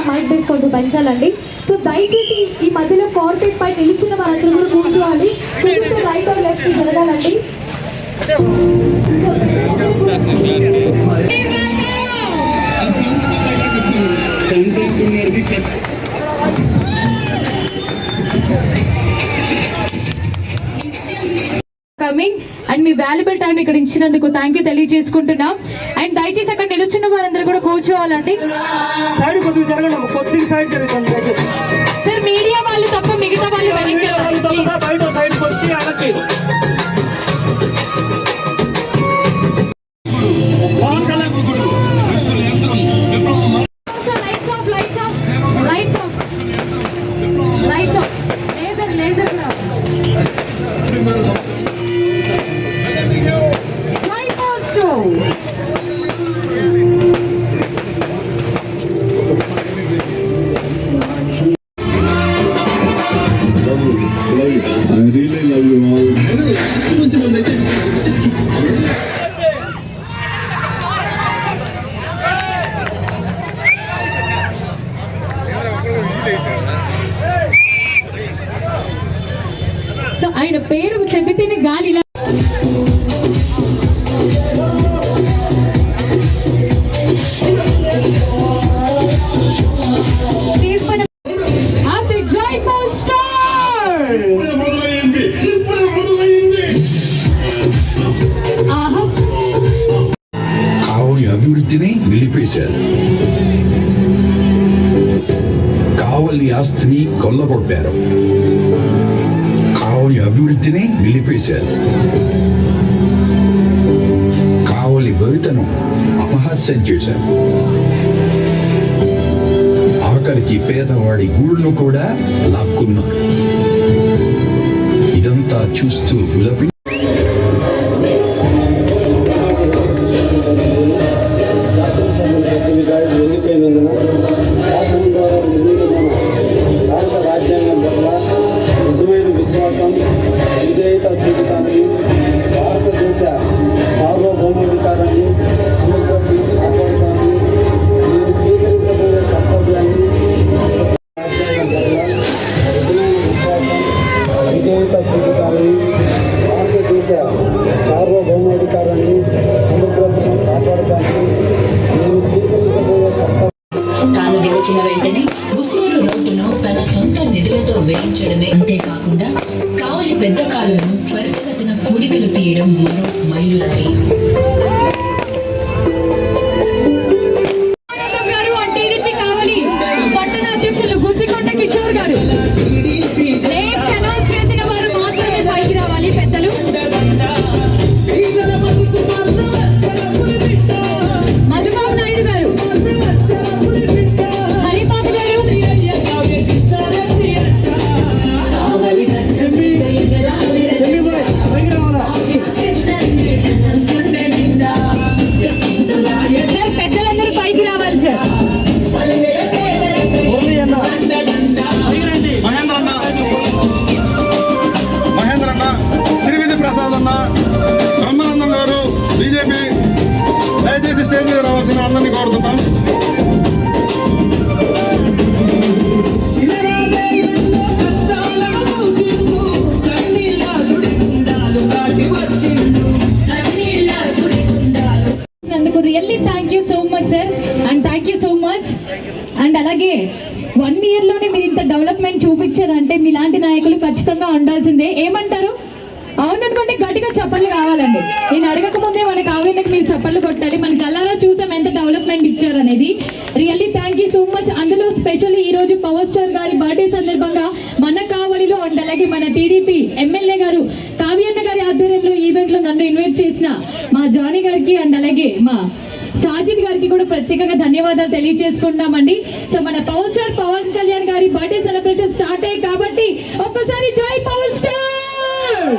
Mic base కొంచెం పెంచాలండి. So దయచేసి ఈ మధ్యలో కార్పెట్ పై నిలిచిన వారందరూ కూడా కూర్చోవాలి. రైట్ ఆర్ లెఫ్ట్ జరగాలండి. కమింగ్ అండ్ మీ వాల్యుబుల్ టైం ఇక్కడ ఇచ్చినందుకు థ్యాంక్ యూ తెలియజేసుకుంటున్నాం. అండ్ దయచేసి అక్కడ నిలుచున్న వారందరూ కూడా కూర్చోవాలండి. సార్ మీడియా వాళ్ళు తప్ప మిగతా వాళ్ళు వెనక్కి సో ఆయన పేరు చెబితేనే గాలి ఇలా అభివృద్ధిని నిలిపేశారు. కావలి ఆస్తిని కొల్లగొట్టారు. కావలి అభివృద్ధిని నిలిపేశారు. కావలి భవితను అపహాస్యం చేశారు. ఆఖరికి పేదవాడి గూడును కూడా లాక్కున్నారు. ఇదంతా చూస్తూ విలపి తాను గెలిచిన వెంటనే బుస్నూరు రోడ్డును తన సొంత నిధులతో వేయించడమే అంతేకాకుండా కావలి పెద్ద కాలువను త్వరితగతిన కూడికలు తీయడం మరో మైలురాయి. పట్టణ అధ్యక్షులు గుత్తికొండ కిషోర్ గారు అనౌన్స్ చేసిన వారు మాత్రమే పైకి రావాలి. పెద్దలు మధుబాబు నాయుడు గారు, హరిబాబు గారు, సార్ పెద్దలందరూ పైకి రావాలి సార్. మహేంద్రన్న, తిరువిధి ప్రసాద్ అన్న, బ్రహ్మానందం గారు, బీజేపీ, దయచేసి స్టేజ్ మీద రావాల్సిన అందరినీ కోరుతున్నాం. Really thank you so much sir and thank you so much. And అలాగే 1 year లోనే మీరు ఇంత డెవలప్మెంట్ చూపించారంటే మీలాంటి నాయకులు ఖచ్చితంగా ఉండాల్సిందే. ఏమంటారు? అవుననుకుంటే గట్టిగా చప్పట్లు కావాలండి. నేను అడగక ముందే మన కావ్యానికి మీరు చప్పట్లు కొట్టాలి. మన కల్లారా చూసాం ఎంత డెవలప్మెంట్ ఇచ్చారనేది. Really thank you so much. అందులో స్పెషల్లీ ఈరోజు పవర్ స్టార్ గారి బర్త్డే సందర్భంగా మన కావలిలో అండ్ అలాగే మన టీడీపీ ఎమ్మెల్యే గారు కావ్యన్న గారి ఆధ్వర్యంలో ఈవెంట్లో నన్ను ఇన్వైట్ చేసిన మా జానీ గారికి అండ్ అలాగే మా సాజిద్ గారికి కూడా ప్రత్యేకంగా ధన్యవాదాలు తెలియజేసుకుంటామండి. సో మన పవర్ స్టార్ పవన్ కళ్యాణ్ గారి బర్త్డే సెలబ్రేషన్ స్టార్ట్ అయ్యాయి కాబట్టి ఒక్కసారి జై power star.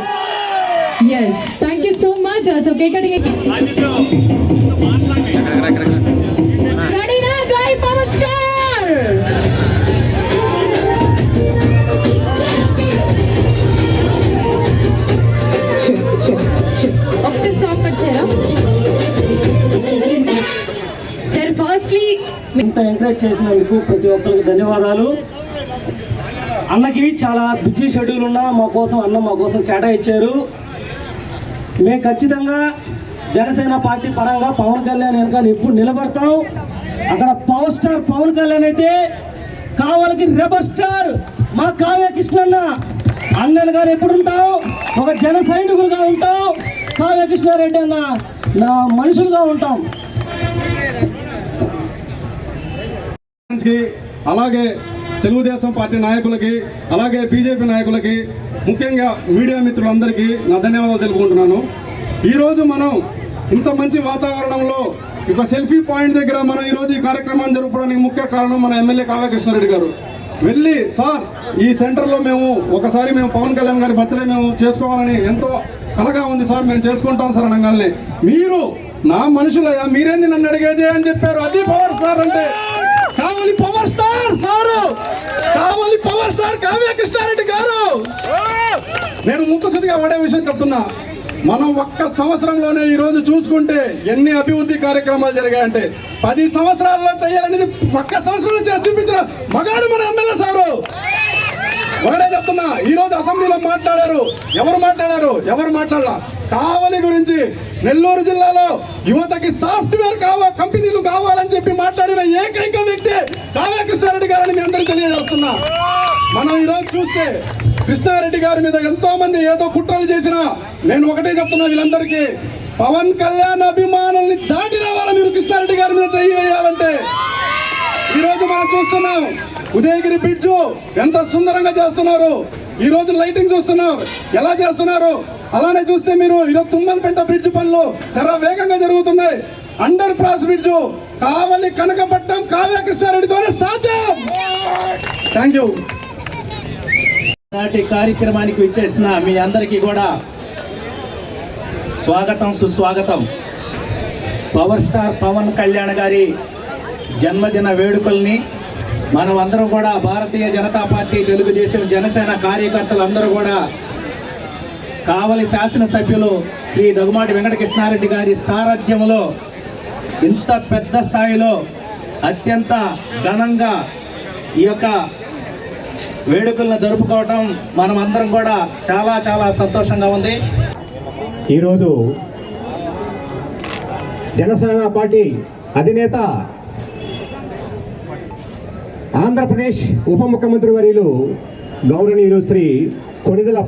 Yes thank you so much. So cake cutting రెడీనా? జై పవర్ స్టార్. ఒకసారి సాంగ్ కట్ చేయరా సార్? ఫస్ట్లీ చేసినందుకు ప్రతి ఒక్కరికి ధన్యవాదాలు. అన్నకి చాలా బిజీ షెడ్యూల్ ఉన్నా మా కోసం కేటాయించారు. మేము ఖచ్చితంగా జనసేన పార్టీ పరంగా పవన్ కళ్యాణ్ వెనకాల ఎప్పుడు నిలబడతాం. అక్కడ పవర్ స్టార్ పవన్ కళ్యాణ్ అయితే కావాలకి రెబల్ స్టార్ మా కావ్య కృష్ణన్న అన్నలు గారు ఎప్పుడు ఉంటాం, ఒక జన సైనికులుగా ఉంటాం. కావ్య కృష్ణారెడ్డి అన్న నా మనుషులుగా ఉంటాం. అలాగే తెలుగుదేశం పార్టీ నాయకులకి, అలాగే బీజేపీ నాయకులకి, ముఖ్యంగా మీడియా మిత్రులందరికీ నా ధన్యవాదాలు తెలుపుకుంటున్నాను. ఈరోజు మనం ఇంత మంచి వాతావరణంలో ఒక సెల్ఫీ పాయింట్ దగ్గర మనం ఈరోజు ఈ కార్యక్రమాన్ని జరుపుకోవడానికి ముఖ్య కారణం మన ఎమ్మెల్యే కావ్య కృష్ణారెడ్డి గారు. వెళ్ళి సార్ ఈ సెంటర్లో మేము పవన్ కళ్యాణ్ గారి బర్త్డే మేము చేసుకోవాలని ఎంతో కలగా ఉంది సార్, మేము చేసుకుంటాం సార్ అనగానే మీరు నా మనుషులయ్యా, మీరేంది నన్ను అడిగేది అని చెప్పారు. అది పవర్ స్టార్ అంటే. కావాలి పవర్ స్టార్ సారు, కావాలి పవర్ స్టార్ కావ్య కృష్ణారెడ్డి గారు. నేను ముక్కుసూటిగా వాడే విషయం చెప్తున్నా, మనం ఒక్క సంవత్సరంలోనే ఈ రోజు చూసుకుంటే ఎన్ని అభివృద్ధి కార్యక్రమాలు జరిగాయంటే 10 సంవత్సరాల్లో చేయాలనేది ఒక్క సంవత్సరంలో చేసి చూపించిన మగాడు మన ఎమ్మెల్యే సారు. ఒకటే చెప్తున్నా, ఈ రోజు అసెంబ్లీలో మాట్లాడారు, ఎవరు మాట్లాడాల కావలి గురించి. నెల్లూరు జిల్లాలో యువతకి సాఫ్ట్వేర్ కంపెనీలు కావాలని చెప్పి మాట్లాడిన ఏకైక వ్యక్తి కావ్య కృష్ణారెడ్డి గారని మీ అందరికీ తెలియజేస్తున్నా. మనం ఈరోజు చూస్తే కృష్ణారెడ్డి గారి మీద ఎంతో మంది ఏదో కుట్రలు చేసినా నేను ఒకటే చెప్తున్నా, వీళ్ళందరికీ పవన్ కళ్యాణ్ అభిమానుల్ని దాటి రావాలా మీరు కృష్ణారెడ్డి గారి మీద చెయ్యి వేయాలంటే. ఈరోజు మనం చూస్తున్నాం ఉదయగిరి బ్రిడ్జ్ ఎంత సుందరంగా చేస్తున్నారు. ఈ రోజు లైటింగ్ చూస్తున్నారు ఎలా చేస్తున్నారు. అలానే చూస్తే మీరు ఈరోజు తుమ్మలపేట బ్రిడ్జ్ పనులు చాలా వేగంగా జరుగుతున్నాయి. అండర్ పాస్ బ్రిడ్జ్ కావలి కనకపట్నం కావ్య కృష్ణారెడ్డితోనే సాధ్యం. Thank you. నాటి కార్యక్రమానికి విచ్చేసిన మీ అందరికీ కూడా స్వాగతం, సుస్వాగతం. పవర్ స్టార్ పవన్ కళ్యాణ్ గారి జన్మదిన వేడుకల్ని మనం అందరం కూడా భారతీయ జనతా పార్టీ, తెలుగుదేశం, జనసేన కార్యకర్తలందరూ కూడా కావలి శాసనసభ్యులు శ్రీ దగ్గుమాటి వెంకటకృష్ణారెడ్డి గారి సారథ్యంలో ఇంత పెద్ద స్థాయిలో అత్యంత ఘనంగా ఈ యొక్క వేడుకలను జరుపుకోవటం మనం అందరం కూడా చాలా చాలా సంతోషంగా ఉంది. ఈరోజు జనసేన పార్టీ అధినేత ఆంధ్రప్రదేశ్ ఉప ముఖ్యమంత్రి వర్యులు గౌరవనీయులు శ్రీ కొణిదెల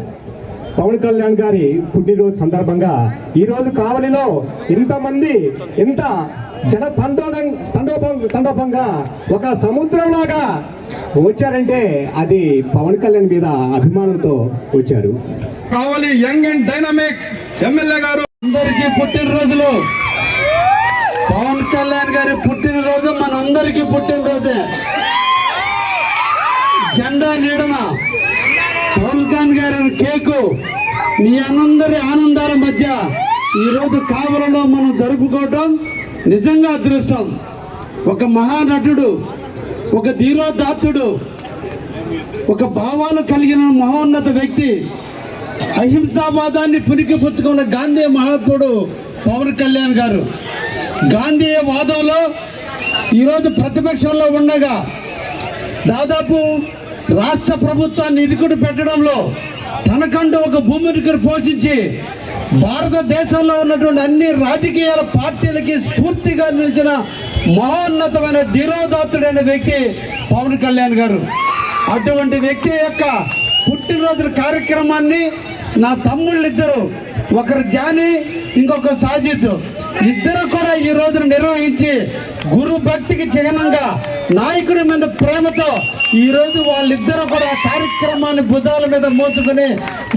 పవన్ కళ్యాణ్ గారి పుట్టినరోజు సందర్భంగా ఈరోజు కావలిలో ఇంతమంది ఇంత జన తండోపంగా ఒక సముద్రంలాగా వచ్చారంటే అది పవన్ కళ్యాణ్ మీద అభిమానంతో వచ్చారు. కావలి యంగ్ అండ్ డైనమిక్ ఎమ్మెల్యే గారు అందరికీ పుట్టినరోజులు. పవన్ కళ్యాణ్ గారి పుట్టినరోజు మనందరికీ పుట్టినరోజే. జెండా నీడన పవన్ కళ్యాణ్ గారి కేకు మీ అందరి ఆనందాల మధ్య ఈరోజు కావలిలో మనం జరుపుకోవటం నిజంగా అదృష్టం. ఒక మహానటుడు, ఒక ధీరోదాత్తుడు, ఒక భావాలు కలిగిన మహోన్నత వ్యక్తి, అహింసావాదాన్ని పుణికిపుచ్చుకున్న గాంధీ మహాత్ముడు పవన్ కళ్యాణ్ గారు. గాంధీ వాదంలో ఈరోజు ప్రతిపక్షంలో ఉండగా దాదాపు రాష్ట్ర ప్రభుత్వాన్ని ఇరుకుడు పెట్టడంలో తనకంటూ ఒక భూమిని పోషించి భారతదేశంలో ఉన్నటువంటి అన్ని రాజకీయ పార్టీలకి స్ఫూర్తిగా నిలిచిన మహోన్నతమైన ధీరోదాత్తుడైన వ్యక్తి పవన్ కళ్యాణ్ గారు. అటువంటి వ్యక్తి యొక్క పుట్టినరోజు కార్యక్రమాన్ని నా తమ్ముళ్ళిద్దరు, ఒకరు జానీ, ఇంకొక సాజిద్, ఇద్దరు కూడా ఈ రోజున నిర్వహించి గురు భక్తికి చిహ్నంగా నాయకుడి మీద ప్రేమతో ఈ రోజు వాళ్ళిద్దరూ కూడా కార్యక్రమాన్ని భుజాల మీద మోసుకుని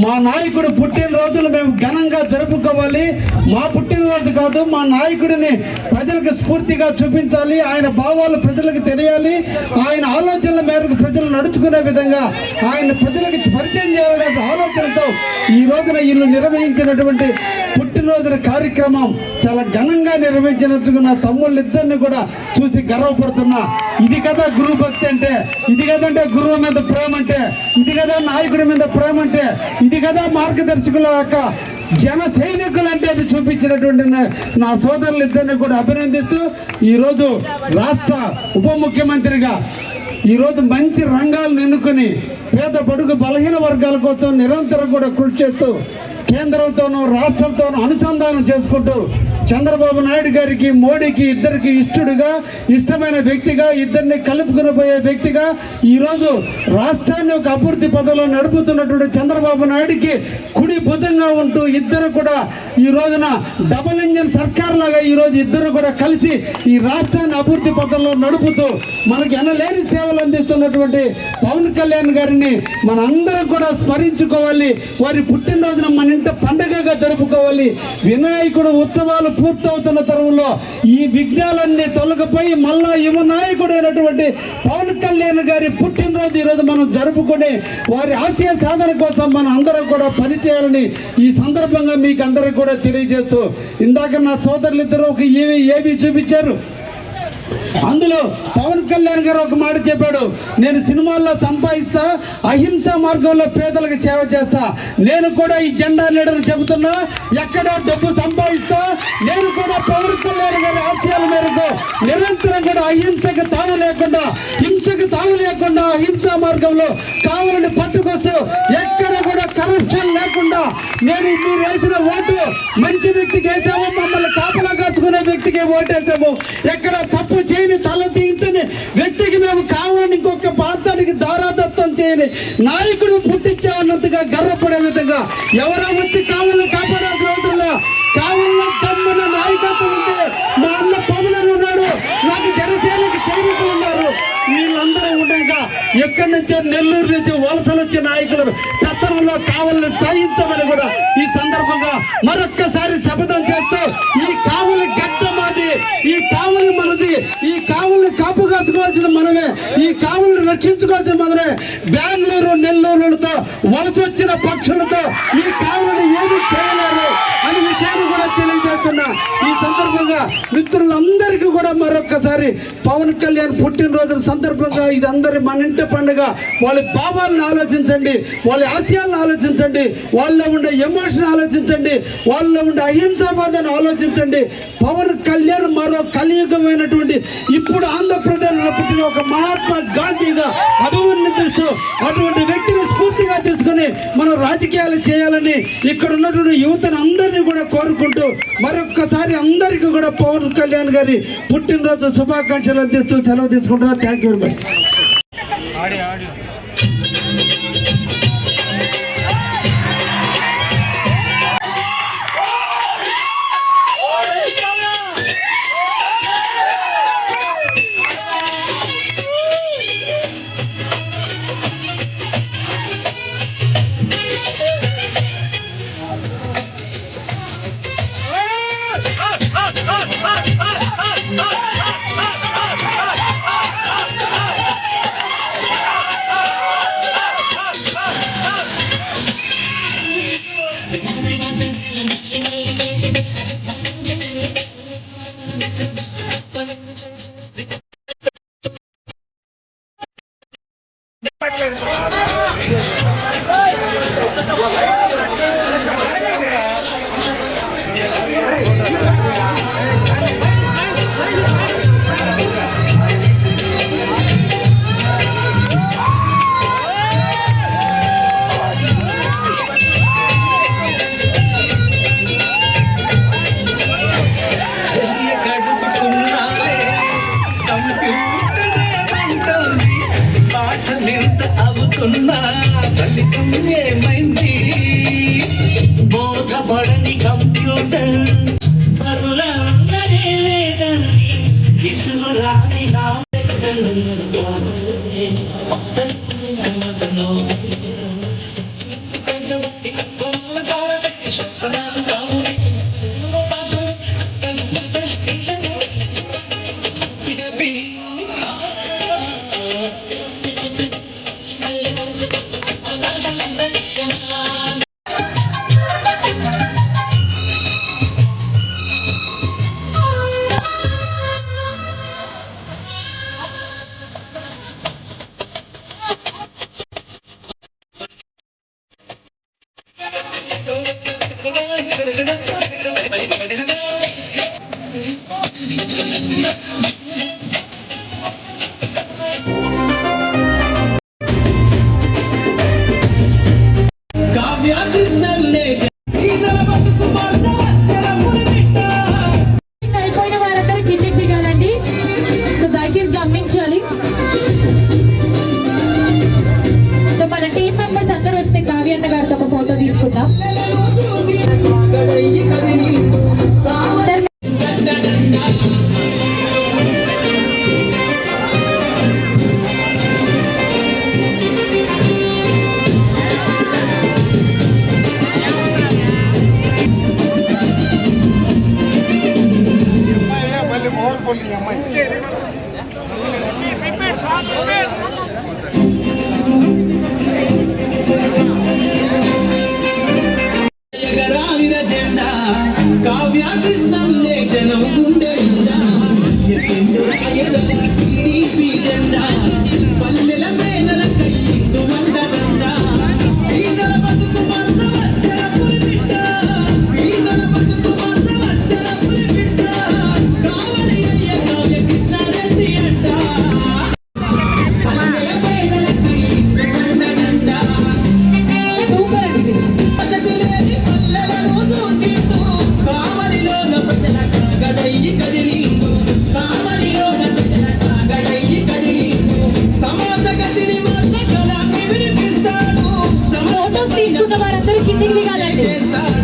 మా నాయకుడు పుట్టినరోజులు మేము ఘనంగా జరుపుకోవాలి, మా పుట్టినరోజు కాదు మా నాయకుడిని ప్రజలకు స్ఫూర్తిగా చూపించాలి, ఆయన భావాలు ప్రజలకు తెలియాలి, ఆయన ఆలోచనల మేరకు ప్రజలు నడుచుకునే విధంగా ఆయన ప్రజలకు పరిచయం చేయాలనే ఆలోచనతో ఈ రోజున వీళ్ళు నిర్వహించినటువంటి పుట్టినరోజున కార్యక్రమం చాలా ఘనంగా నిర్వహించినట్టుగా నా తమ్ముళ్ళిద్దరిని కూడా చూసి గర్వపడుతున్నా. ఇది కదా గురువు భక్తి అంటే, ఇది కదంటే గురువు మీద ప్రేమ అంటే, ఇది కదా నాయకుడి మీద ప్రేమ అంటే, ఇది కదా మార్గదర్శకుల యొక్క జన సైనికులు అంటే అది చూపించినటువంటి నా సోదరులు ఇద్దరిని కూడా అభినందిస్తూ ఈరోజు రాష్ట్ర ఉప ముఖ్యమంత్రిగా ఈరోజు మంచి రంగాలను ఎన్నుకొని పేద బడుగు బలహీన వర్గాల కోసం నిరంతరం కూడా కృషి చేస్తూ కేంద్రంతోనూ రాష్ట్రంతోనూ అనుసంధానం చేసుకుంటూ చంద్రబాబు నాయుడు గారికి మోడీకి ఇద్దరికి ఇష్టడుగా ఇష్టమైన వ్యక్తిగా ఇద్దరిని కలుపుకుని పోయే వ్యక్తిగా ఈరోజు రాష్ట్రాన్ని ఒక అభివృద్ధి పదంలో నడుపుతున్నటువంటి చంద్రబాబు నాయుడికి కుడి భుజంగా ఉంటూ ఇద్దరు కూడా ఈ రోజున డబుల్ ఇంజిన్ సర్కార్ లాగా ఈరోజు ఇద్దరు కూడా కలిసి ఈ రాష్ట్రాన్ని అభివృద్ధి పదంలో నడుపుతూ మనకి ఎనలేని సేవలు అందిస్తున్నటువంటి పవన్ కళ్యాణ్ గారిని మనందరం కూడా స్మరించుకోవాలి. వారి పుట్టినరోజున మన ఇంట పండుగగా జరుపుకోవాలి. వినాయకుడు ఉత్సవాలు పూర్తవుతున్న తరుణంలో ఈ విఘ్నాలన్నీ తొలగిపోయి మళ్ళా యువ నాయకుడైనటువంటి పవన్ కళ్యాణ్ గారి పుట్టినరోజు ఈరోజు మనం జరుపుకుని వారి ఆశయ సాధన కోసం మనం అందరం కూడా పనిచేయాలని ఈ సందర్భంగా మీకు అందరికి కూడా తెలియజేస్తూ, ఇందాక నా సోదరులు ఇద్దరు ఒక ఏవి చూపించారు. అందులో పవన్ కళ్యాణ్ గారు ఒక మాట చెప్పాడు, నేను సినిమాల్లో సంపాదిస్తా, అహింసా మార్గంలో పేదలకు సేవ చేస్తా. నేను కూడా ఈ జెండా లీడర్ చెబుతున్నా, ఎక్కడో డబ్బు సంపాదిస్తా, నేను కూడా పవన్ కళ్యాణ్ గారి ఆశయాల మేరకు నిరంతరం కూడా అహింసకు తాను లేకుండా, హింసకు తాను లేకుండా అహింసా మార్గంలో కావాలని పట్టుకొస్తూ ఎక్కడ కూడా కరప్షన్ లేకుండా నేను మీరు వేసిన ఓటు మంచి వ్యక్తికి వేసాము, మమ్మల్ని కాపలా కాచుకునే వ్యక్తికి ఓటేసాము, ఎక్కడ తప్పు చేయని తల తీయించని వ్యక్తికి మేము కావాలని ఇంకొక ప్రాంతానికి దారాదత్తం చేయని నాయకుడు పుట్టించామన్నంతగా గర్వపడే విధంగా ఎవరో వచ్చి కావాలని కాపాడాల్సిన అవసరంలో కావాలని తమ్మున నాయకత్వం ఉంటే మా అన్న పవన్ ఉన్నాడు, నాకు జనసేనకి సైనికులు ఉన్నారు, వీళ్ళందరూ ఉండగా ఎక్కడి నుంచో నెల్లూరు నుంచి వలసలు వచ్చే నాయకులు తత్వంలో కావాలని సాధించమని కూడా ఈ సందర్భంగా మరొక్కసారి శపథం చేస్తూ, ఈ కావలి గడ్డ మాది, ఈ కావలి మనది, ఈ కావలిని కాపు కాచుకోవాల్సిన మనమే, ఈ కావలిని రక్షించుకోవాల్సిన మనమే. బెంగళూరు నెల్లూరులతో వలస వచ్చిన పక్షులతో ఈ కావలిని ఏమి చేయలేరు అనే విషయాన్ని కూడా తెలియజేస్తున్నా. ఈ సందర్భంగా మిత్రులందరికీ కూడా మరొక్కసారి పవన్ కళ్యాణ్ పుట్టినరోజుల సందర్భంగా ఇది అందరి మన ఇంటి పండుగ. వాళ్ళ భావాలను ఆలోచించండి, వాళ్ళ ఆశయాలను ఆలోచించండి, వాళ్ళలో ఉండే ఎమోషన్ ఆలోచించండి, వాళ్ళలో ఉండే అహింసావాదాన్ని ఆలోచించండి. పవన్ కళ్యాణ్ మరో కలియుగమైనటువంటి ఇప్పుడు ఆంధ్రప్రదేశ్లో పుట్టిన ఒక మహాత్మా గాంధీగా అభివర్ణిస్తూ అటువంటి వ్యక్తిని స్ఫూర్తిగా తీసుకుని మనం రాజకీయాలు చేయాలని ఇక్కడ ఉన్నటువంటి యువతను అందరినీ కూడా కోరుకుంటూ మరొక్కసారి అందరికీ కూడా పవన్ కళ్యాణ్ గారి పుట్టినరోజు శుభాకాంక్షలు అందిస్తూ సెలవు తీసుకుంటున్నా. Thank you very much. ఏమైంది బోధపడని కంప్యూటర్ పరులందరే లేదండి విసుగురాని నా అయిపోయిన వారందరూ కిందికి దిగాలండి. సో దయచేసి గమనించాలి. సో మన టీం మెంబర్స్ అందరూ వస్తే కావ్యన్న గారితో ఒక ఫోటో తీసుకుందాం. సార్ ఎగరాలిన జెండా కావ్యాకృష్ణల్లే జనం గుండె ఎత్తిండు రాయదల టీడీపీ జెండా పల్లెల పేదల కయ్యిండు వండదండ ఈదల బతుకు మార్చ వచ్చర పులిబిడ్డ ఈదల బతుకు మార్చ వచ్చర పులిబిడ్డ కావలి అయ్య కావ్యకృష్ణారెడ్డి అంట పల్లెల పేదల కయ్యిండు వండదండ సూపర్ అండి. పసగులేని పల్లెలను చూసిండు కావలిలోన ప్రజల కాగడయ్యి కదిలిండు కావలిలోన ప్రజల కాగడయ్యి కదిలిండు సమాజ గతిని మార్చ కళాన్ని వినిపిస్తాడు ఫోటోస్ తీసుకున్న వారందరూ కిందికి దిగాలండి. చేస్తాడు